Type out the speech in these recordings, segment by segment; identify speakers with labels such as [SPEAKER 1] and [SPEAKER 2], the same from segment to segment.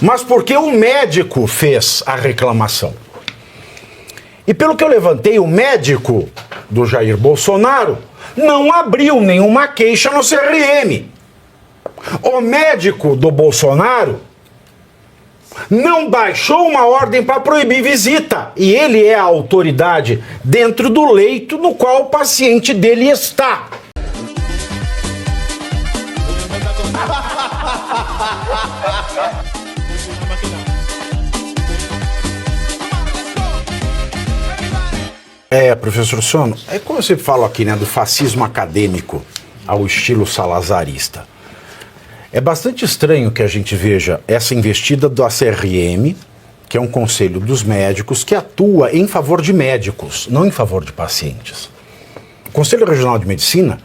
[SPEAKER 1] mas porque o médico fez a reclamação. E pelo que eu levantei, o médico do Jair Bolsonaro não abriu nenhuma queixa no CRM. O médico do Bolsonaro não baixou uma ordem para proibir visita. E ele é a autoridade dentro do leito no qual o paciente dele está. Professor Sono, é como eu sempre falo aqui, né, do fascismo acadêmico ao estilo salazarista. É bastante estranho que a gente veja essa investida do CRM, que é um conselho dos médicos, que atua em favor de médicos, não em favor de pacientes. O Conselho Regional de Medicina,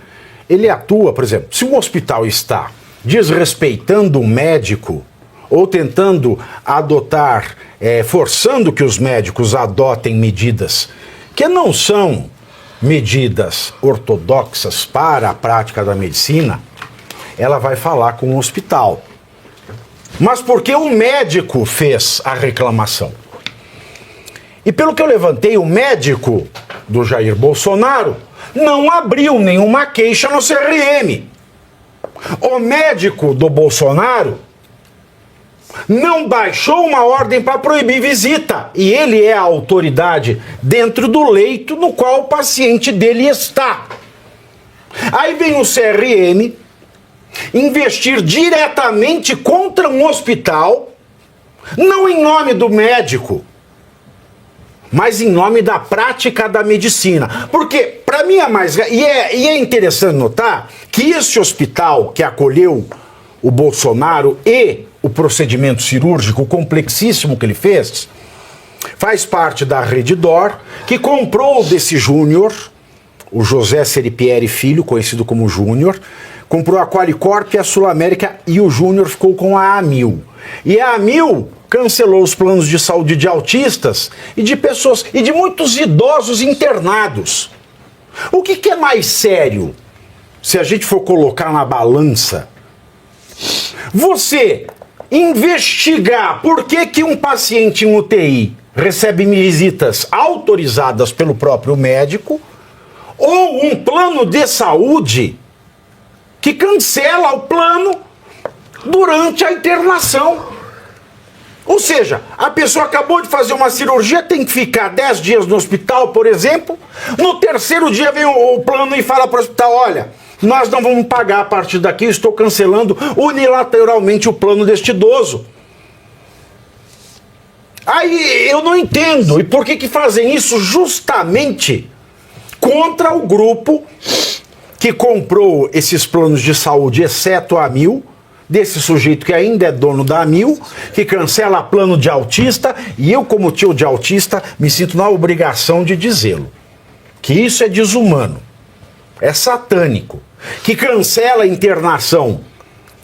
[SPEAKER 1] ele atua, por exemplo, se um hospital está desrespeitando o médico ou tentando adotar, forçando que os médicos adotem medidas que não são medidas ortodoxas para a prática da medicina, ela vai falar com o hospital. Mas porque o médico fez a reclamação. E pelo que eu levantei, o médico do Jair Bolsonaro não abriu nenhuma queixa no CRM. O médico do Bolsonaro não baixou uma ordem para proibir visita. E ele é a autoridade dentro do leito no qual o paciente dele está. Aí vem o CRM investir diretamente contra um hospital, não em nome do médico, mas em nome da prática da medicina. Porque, para mim, é interessante notar que esse hospital que acolheu o Bolsonaro e o procedimento cirúrgico complexíssimo que ele fez, faz parte da Redditor, que comprou desse Júnior, o José Seripieri Filho, conhecido como Júnior, comprou a Qualicorp e a Sul América, e o Júnior ficou com a Amil. E a Amil cancelou os planos de saúde de autistas e de pessoas, e de muitos idosos internados. O que é mais sério, se a gente for colocar na balança? Você investigar por que um paciente em UTI recebe visitas autorizadas pelo próprio médico, ou um plano de saúde que cancela o plano durante a internação. Ou seja, a pessoa acabou de fazer uma cirurgia, tem que ficar 10 dias no hospital, por exemplo. No terceiro dia vem o plano e fala para o hospital: olha, nós não vamos pagar a partir daqui, eu estou cancelando unilateralmente o plano deste idoso. Aí eu não entendo. E por que fazem isso justamente contra o grupo que comprou esses planos de saúde, exceto a Amil, desse sujeito que ainda é dono da Amil, que cancela plano de autista, e eu, como tio de autista, me sinto na obrigação de dizê-lo, que isso é desumano, é satânico, que cancela a internação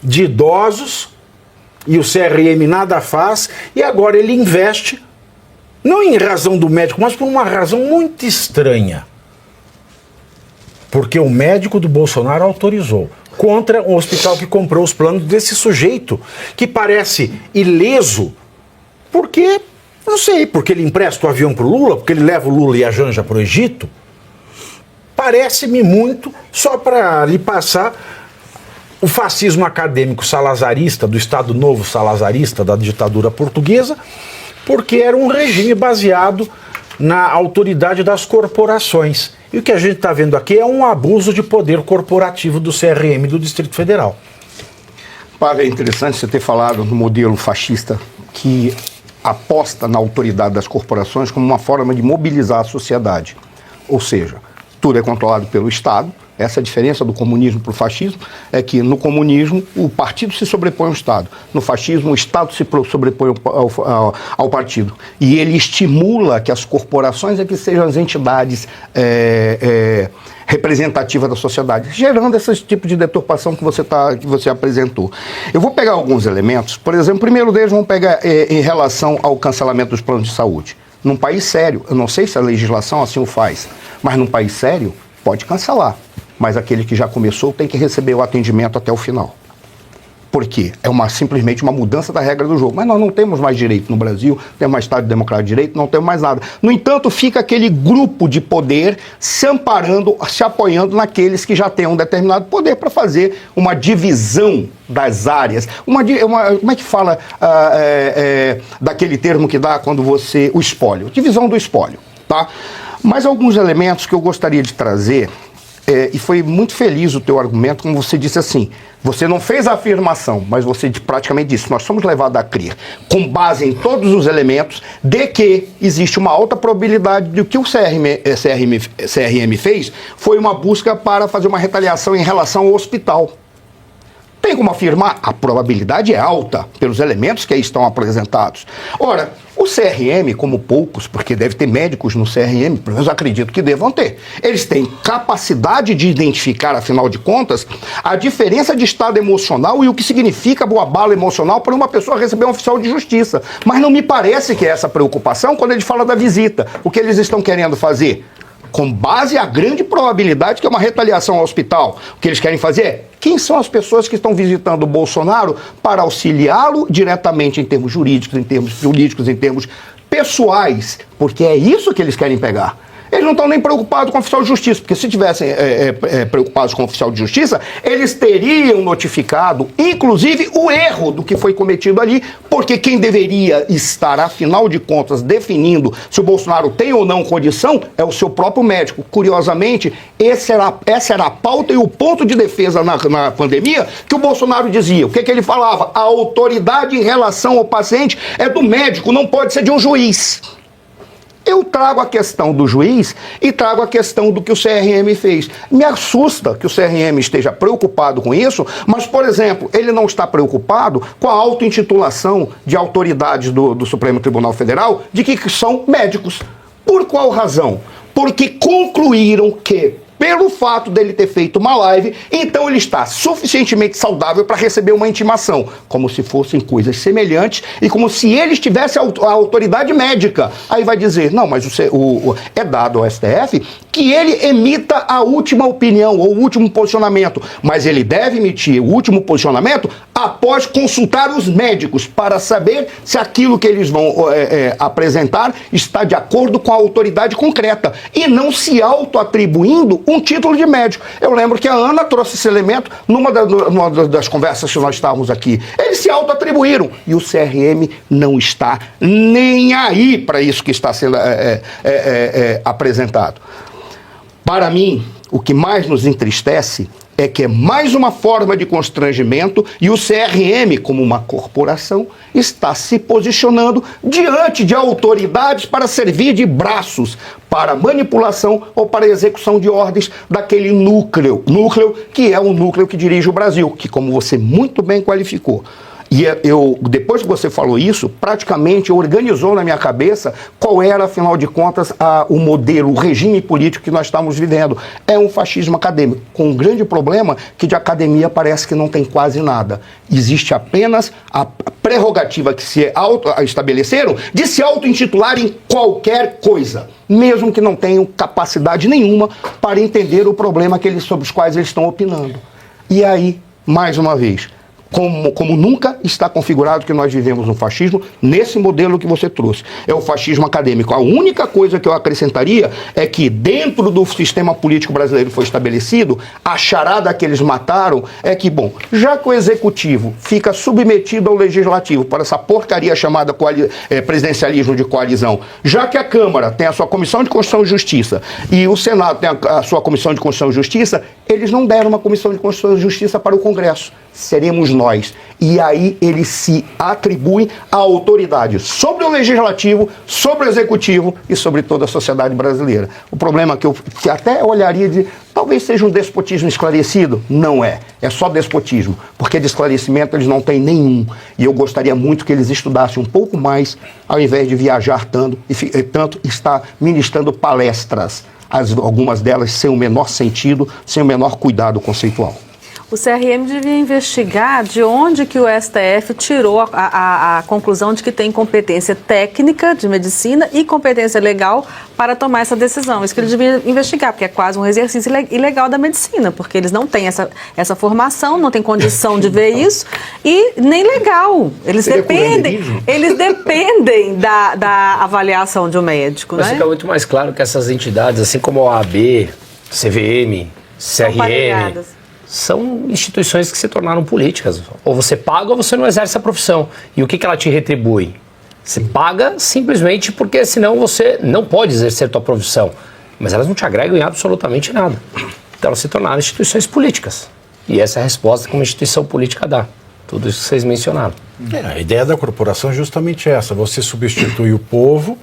[SPEAKER 1] de idosos, e o CRM nada faz, e agora ele investe, não em razão do médico, mas por uma razão muito estranha. Porque o médico do Bolsonaro autorizou contra o hospital que comprou os planos desse sujeito, que parece ileso, porque, não sei, porque ele empresta o avião pro Lula, porque ele leva o Lula e a Janja pro Egito. Parece-me muito, só para lhe passar, o fascismo acadêmico salazarista, do Estado Novo salazarista, da ditadura portuguesa, porque era um regime baseado na autoridade das corporações. E o que a gente está vendo aqui é um abuso de poder corporativo do CRM do Distrito Federal.
[SPEAKER 2] É interessante você ter falado no modelo fascista que aposta na autoridade das corporações como uma forma de mobilizar a sociedade. Ou seja, tudo é controlado pelo Estado. Essa diferença do comunismo para o fascismo é que no comunismo o partido se sobrepõe ao Estado. No fascismo o Estado se sobrepõe ao partido. E ele estimula que as corporações que sejam as entidades representativas da sociedade, gerando esse tipo de deturpação que você apresentou. Eu vou pegar alguns elementos. Por exemplo, o primeiro deles vamos pegar em relação ao cancelamento dos planos de saúde. Num país sério, eu não sei se a legislação assim o faz, mas num país sério pode cancelar. Mas aquele que já começou tem que receber o atendimento até o final. Por quê? É simplesmente uma mudança da regra do jogo. Mas nós não temos mais direito no Brasil, não temos mais Estado Democrático de Direito, não temos mais nada. No entanto, fica aquele grupo de poder se amparando, se apoiando naqueles que já têm um determinado poder para fazer uma divisão das áreas. Como é que fala daquele termo que dá quando você... O espólio. Divisão do espólio, tá? Mas alguns elementos que eu gostaria de trazer... e foi muito feliz o teu argumento, como você disse assim, você não fez a afirmação, mas você praticamente disse, nós somos levados a crer, com base em todos os elementos, de que existe uma alta probabilidade de que o CRM fez foi uma busca para fazer uma retaliação em relação ao hospital. Tem como afirmar? A probabilidade é alta, pelos elementos que aí estão apresentados. Ora, o CRM, como poucos, porque deve ter médicos no CRM, pelo menos acredito que devam ter, eles têm capacidade de identificar, afinal de contas, a diferença de estado emocional e o que significa o abalo emocional para uma pessoa receber um oficial de justiça. Mas não me parece que é essa preocupação quando ele fala da visita. O que eles estão querendo fazer? Com base a grande probabilidade que é uma retaliação ao hospital. O que eles querem fazer é, quem são as pessoas que estão visitando o Bolsonaro para auxiliá-lo diretamente em termos jurídicos, em termos políticos, em termos pessoais, porque é isso que eles querem pegar. Eles não estão nem preocupados com o oficial de justiça, porque se tivessem preocupados com o oficial de justiça, eles teriam notificado, inclusive, o erro do que foi cometido ali, porque quem deveria estar, afinal de contas, definindo se o Bolsonaro tem ou não condição é o seu próprio médico. Curiosamente, essa era a pauta e o ponto de defesa na pandemia que o Bolsonaro dizia. O que ele falava? A autoridade em relação ao paciente é do médico, não pode ser de um juiz. Eu trago a questão do juiz e trago a questão do que o CRM fez. Me assusta que o CRM esteja preocupado com isso, mas, por exemplo, ele não está preocupado com a auto-intitulação de autoridades do Supremo Tribunal Federal de que são médicos. Por qual razão? Porque concluíram que, pelo fato dele ter feito uma live, então ele está suficientemente saudável para receber uma intimação, como se fossem coisas semelhantes e como se ele tivesse a autoridade médica. Aí vai dizer, não, mas é dado ao STF que ele emita a última opinião ou o último posicionamento, mas ele deve emitir o último posicionamento após consultar os médicos para saber se aquilo que eles vão apresentar está de acordo com a autoridade concreta e não se auto-atribuindo um título de médico. Eu lembro que a Ana trouxe esse elemento numa das conversas que nós estávamos aqui. Eles se auto-atribuíram e o CRM não está nem aí para isso que está sendo apresentado. Para mim, o que mais nos entristece é que é mais uma forma de constrangimento e o CRM, como uma corporação, está se posicionando diante de autoridades para servir de braços para manipulação ou para execução de ordens daquele núcleo que é o núcleo que dirige o Brasil, que, como você muito bem qualificou, e depois que você falou isso, praticamente organizou na minha cabeça qual era, afinal de contas, o modelo, o regime político que nós estamos vivendo. É um fascismo acadêmico, com um grande problema que de academia parece que não tem quase nada. Existe apenas a prerrogativa que se estabeleceram de se auto-intitularem qualquer coisa, mesmo que não tenham capacidade nenhuma para entender o problema sobre os quais eles estão opinando. E aí, mais uma vez, como nunca está configurado que nós vivemos um fascismo nesse modelo que você trouxe. É o fascismo acadêmico. A única coisa que eu acrescentaria é que dentro do sistema político brasileiro foi estabelecido, a charada que eles mataram é que, bom, já que o executivo fica submetido ao legislativo para essa porcaria chamada presidencialismo de coalizão, já que a Câmara tem a sua Comissão de Constituição e Justiça e o Senado tem a sua Comissão de Constituição e Justiça, eles não deram uma Comissão de Constituição e Justiça para o Congresso. Seremos nós. E aí eles se atribuem a autoridade sobre o legislativo, sobre o executivo e sobre toda a sociedade brasileira. O problema que até olharia de talvez seja um despotismo esclarecido, não é. É só despotismo, porque de esclarecimento eles não têm nenhum. E eu gostaria muito que eles estudassem um pouco mais, ao invés de viajar tanto estar ministrando palestras, algumas delas sem o menor sentido, sem o menor cuidado conceitual.
[SPEAKER 3] O CRM devia investigar de onde que o STF tirou a conclusão de que tem competência técnica de medicina e competência legal para tomar essa decisão. Isso que ele devia investigar, porque é quase um exercício ilegal da medicina, porque eles não têm essa formação, não têm condição de ver isso, e nem legal. Eles dependem da avaliação de um médico.
[SPEAKER 4] Mas
[SPEAKER 3] né?
[SPEAKER 4] fica muito mais claro que essas entidades, assim como a OAB, CVM, CRM, são instituições que se tornaram políticas. Ou você paga ou você não exerce a profissão. E o que ela te retribui? Você paga simplesmente porque senão você não pode exercer a tua profissão. Mas elas não te agregam em absolutamente nada. Então elas se tornaram instituições políticas. E essa é a resposta que uma instituição política dá. Tudo isso que vocês mencionaram.
[SPEAKER 1] A ideia da corporação é justamente essa. Você substitui o povo,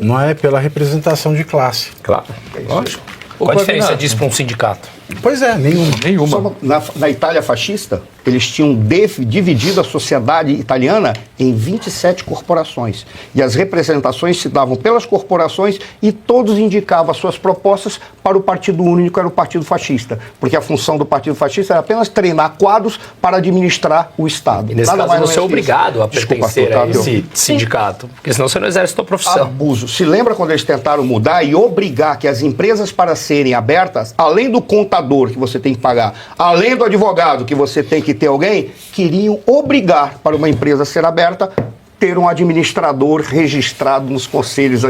[SPEAKER 1] não é, pela representação de classe.
[SPEAKER 4] Claro. Lógico. Qual a diferença disso para um sindicato?
[SPEAKER 1] Pois é, nenhuma.
[SPEAKER 2] Na Itália fascista, eles tinham dividido a sociedade italiana em 27 corporações. E as representações se davam pelas corporações e todos indicavam as suas propostas para o partido único, que era o partido fascista. Porque a função do partido fascista era apenas treinar quadros para administrar o Estado.
[SPEAKER 4] E nesse caso você é obrigado a pertencer a esse sindicato, porque senão você não exerce a sua profissão.
[SPEAKER 2] Abuso. Se lembra quando eles tentaram mudar e obrigar que as empresas, para serem abertas, além do contador que você tem que pagar, além do advogado que você tem que ter alguém, queriam obrigar para uma empresa ser aberta ter um administrador registrado nos conselhos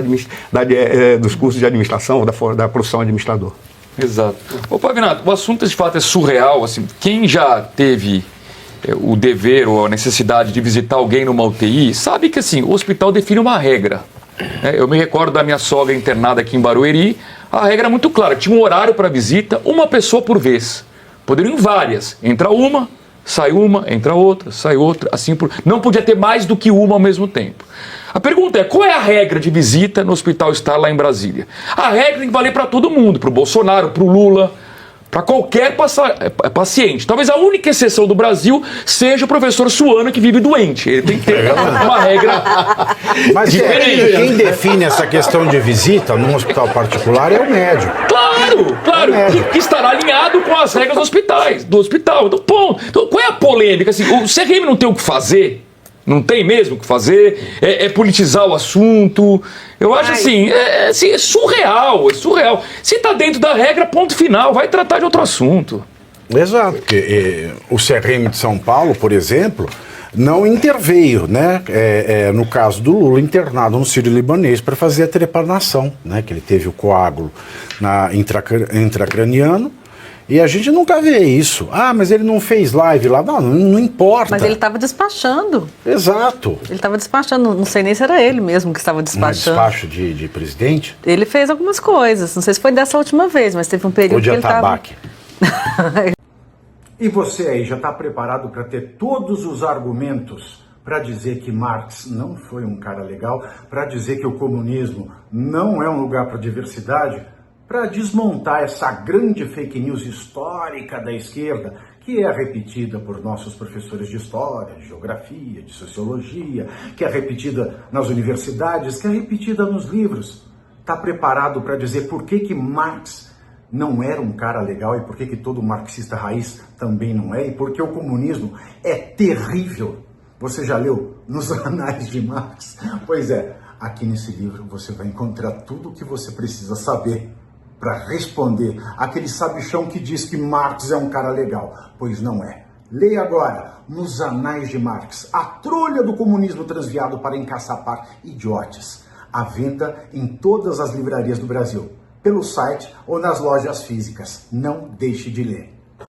[SPEAKER 2] dos cursos de administração ou da profissão administrador.
[SPEAKER 5] Exato. Ô, Pavinato, o assunto de fato é surreal. Assim, quem já teve o dever ou a necessidade de visitar alguém numa UTI sabe que assim, o hospital define uma regra. Eu me recordo da minha sogra internada aqui em Barueri. A regra é muito clara, tinha um horário para visita, uma pessoa por vez. Poderiam várias, entra uma, entra outra, sai outra, assim por... Não podia ter mais do que uma ao mesmo tempo. A pergunta é, qual é a regra de visita no Hospital Star lá em Brasília? A regra tem que valer para todo mundo, para o Bolsonaro, para o Lula, para qualquer paciente. Talvez a única exceção do Brasil seja o professor Suana, que vive doente. Ele tem que ter uma regra
[SPEAKER 1] Mas
[SPEAKER 5] diferente.
[SPEAKER 1] Quem define essa questão de visita num hospital particular é o médico.
[SPEAKER 5] Claro, que estará alinhado com as regras do hospital. Então, ponto. Então, qual é a polêmica? Assim, o CRM não tem o que fazer? Não tem mesmo o que fazer? É politizar o assunto? Eu acho assim, é surreal, Se está dentro da regra, ponto final, vai tratar de outro assunto.
[SPEAKER 1] Exato, porque o CRM de São Paulo, por exemplo, não interveio, né? No caso do Lula, internado no Sírio-Libanês para fazer a trepanação, né? Que ele teve o coágulo intracraniano. E a gente nunca vê isso. Ah, mas ele não fez live lá. Não importa.
[SPEAKER 3] Mas ele estava despachando.
[SPEAKER 1] Exato.
[SPEAKER 3] Ele estava despachando. Não sei nem se era ele mesmo que estava despachando.
[SPEAKER 1] Um despacho de presidente?
[SPEAKER 3] Ele fez algumas coisas. Não sei se foi dessa última vez, mas teve um período que ele estava...
[SPEAKER 6] E você aí, já está preparado para ter todos os argumentos para dizer que Marx não foi um cara legal, para dizer que o comunismo não é um lugar para diversidade? Para desmontar essa grande fake news histórica da esquerda, que é repetida por nossos professores de história, de geografia, de sociologia, que é repetida nas universidades, que é repetida nos livros. Está preparado para dizer por que Marx não era um cara legal e por que todo marxista raiz também não é, e por que o comunismo é terrível? Você já leu Nos Anais de Marx? Pois é, aqui nesse livro você vai encontrar tudo o que você precisa saber para responder aquele sabichão que diz que Marx é um cara legal, pois não é. Leia agora, Nos Anais de Marx, a trolha do comunismo transviado para encaçapar idiotas. À venda em todas as livrarias do Brasil, pelo site ou nas lojas físicas. Não deixe de ler.